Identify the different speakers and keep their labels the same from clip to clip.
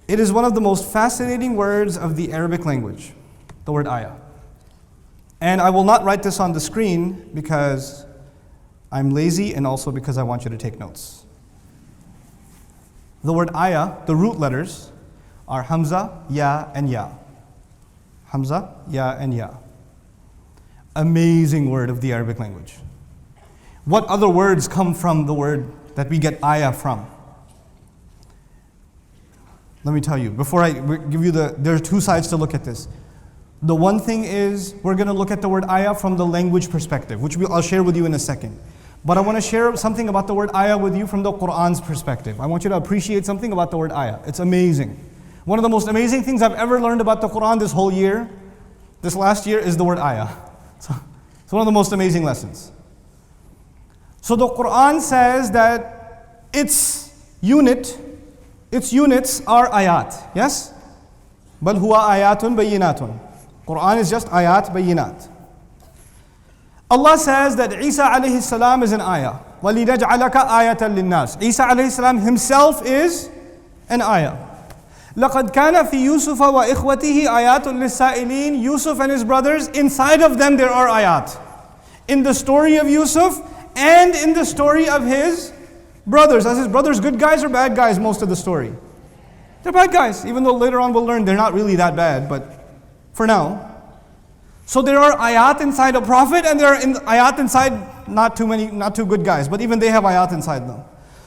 Speaker 1: It is one of the most fascinating words of the Arabic language, the word ayah. And I will not write this on the screen because I'm lazy and also because I want you to take notes. The word ayah, the root letters, are Hamza, Ya, and Ya. Hamza, Ya, and Ya. Amazing word of the Arabic language. What other words come from the word that we get ayah from? Let me tell you, before I give you there are two sides to look at this. The one thing is, we're going to look at the word ayah from the language perspective, which I'll share with you in a second. But I want to share something about the word ayah with you from the Qur'an's perspective. I want you to appreciate something about the word ayah. It's amazing. One of the most amazing things I've ever learned about the Qur'an this whole year, this last year, is the word ayah. So, it's one of the most amazing lessons. So the Qur'an says that its units are ayat. Yes? Bal huwa ayatun bayyinatun. Qur'an is just ayat bayyinat. Allah says that Isa alayhi salam is an ayah. وَلِنَجْعَلَكَ آيَةً لِلنَّاسِ. Isa alayhi salam himself is an ayah. لَقَدْ كَانَ فِي يُوسُفَ وَإِخْوَتِهِ آيَاتٌ لِلسَّائِلِينَ. Yusuf and his brothers, inside of them there are ayat. In the story of Yusuf and in the story of his brothers. Are his brothers good guys or bad guys most of the story? They're bad guys, even though later on we'll learn they're not really that bad, but for now. So there are ayat inside a prophet and there are ayat inside not too good guys, but even they have ayat inside them.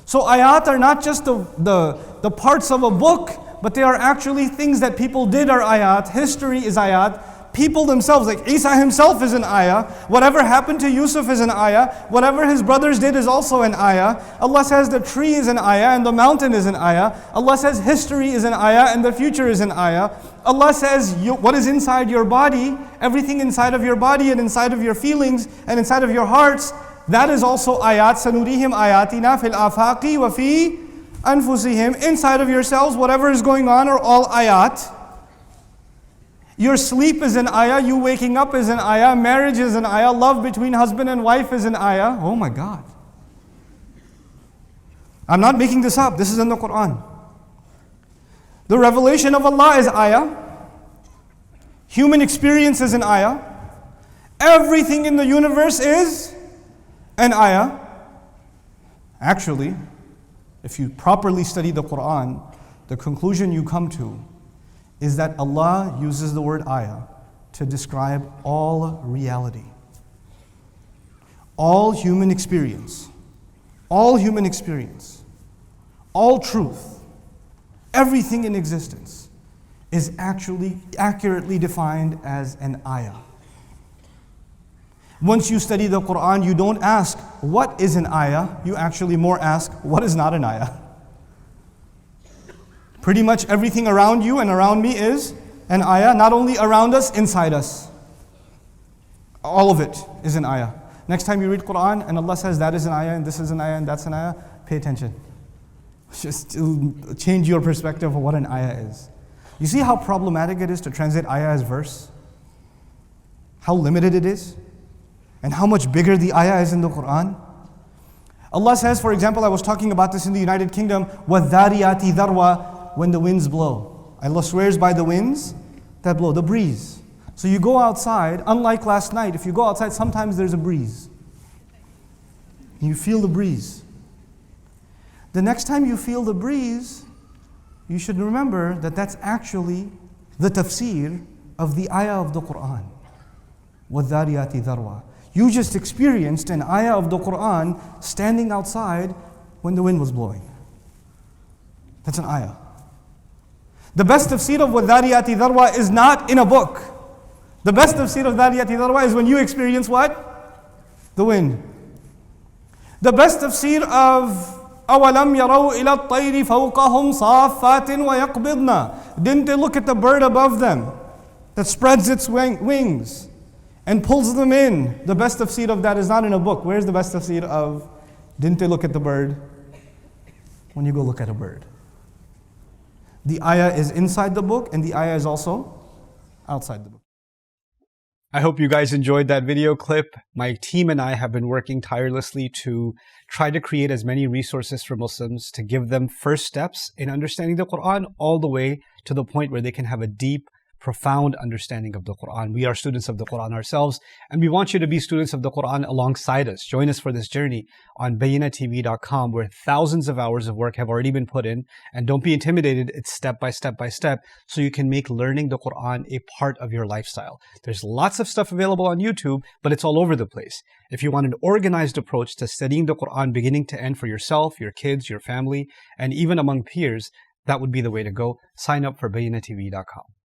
Speaker 1: So ayat are not just the parts of a book, but they are actually things that people did are ayat. History is ayat. People themselves, like Isa himself is an ayah. Whatever happened to Yusuf is an ayah. Whatever his brothers did is also an ayah. Allah says the tree is an ayah and the mountain is an ayah. Allah says history is an ayah and the future is an ayah. Allah says what is inside your body, everything inside of your body and inside of your feelings and inside of your hearts, that is also ayat. Sanurihim ayatina fil afaqi wa fi anfusihim. Inside of yourselves, whatever is going on are all ayat. Your sleep is an ayah, you waking up is an ayah, marriage is an ayah, love between husband and wife is an ayah. Oh my God. I'm not making this up, this is in the Quran. The revelation of Allah is ayah. Human experience is an ayah. Everything in the universe is an ayah. Actually, if you properly study the Quran, the conclusion you come to is that Allah uses the word ayah to describe all reality. All human experience. All human experience. All truth. Everything in existence is actually accurately defined as an ayah. Once you study the Quran, you don't ask, what is an ayah? You actually more ask, what is not an ayah? Pretty much everything around you and around me is an ayah, not only around us, inside us. All of it is an ayah. Next time you read Quran and Allah says that is an ayah and this is an ayah and that's an ayah, pay attention. Just change your perspective of what an ayah is. You see how problematic it is to translate ayah as verse? How limited it is? And how much bigger the ayah is in the Quran? Allah says, for example, I was talking about this in the United Kingdom, وَالذَّارِيَاتِ ذَرْوَةً. When the winds blow. Allah swears by the winds that blow, the breeze. So you go outside, unlike last night, if you go outside, sometimes there's a breeze. You feel the breeze. The next time you feel the breeze, you should remember that that's actually the tafsir of the ayah of the Quran. وَالذَّارِيَاتِ ذَرْوَةً. You just experienced an ayah of the Quran standing outside when the wind was blowing. That's an ayah. The best tafsir of وَالذَّارِيَاتِ ذَرْوَةً is not in a book. The best tafsir of ذَّارِيَاتِ ذَرْوَةً is when you experience what? The wind. The best tafsir of أَوَلَمْ يَرَوْا إِلَى الطَّيْرِ فَوْقَهُمْ صَافَّاتٍ وَيَقْبِضْنَ. Didn't they look at the bird above them that spreads its wings and pulls them in? The best tafsir of that is not in a book. Where's the best tafsir of didn't they look at the bird? When you go look at a bird. The ayah is inside the book and the ayah is also outside the book. I hope you guys enjoyed that video clip. My team and I have been working tirelessly to try to create as many resources for Muslims to give them first steps in understanding the Quran all the way to the point where they can have a deep, profound understanding of the Quran. We are students of the Quran ourselves, and we want you to be students of the Quran alongside us. Join us for this journey on BayyinahTV.com, where thousands of hours of work have already been put in. And don't be intimidated, it's step by step by step, so you can make learning the Quran a part of your lifestyle. There's lots of stuff available on YouTube, but it's all over the place. If you want an organized approach to studying the Quran beginning to end for yourself, your kids, your family, and even among peers, that would be the way to go. Sign up for BayyinahTV.com.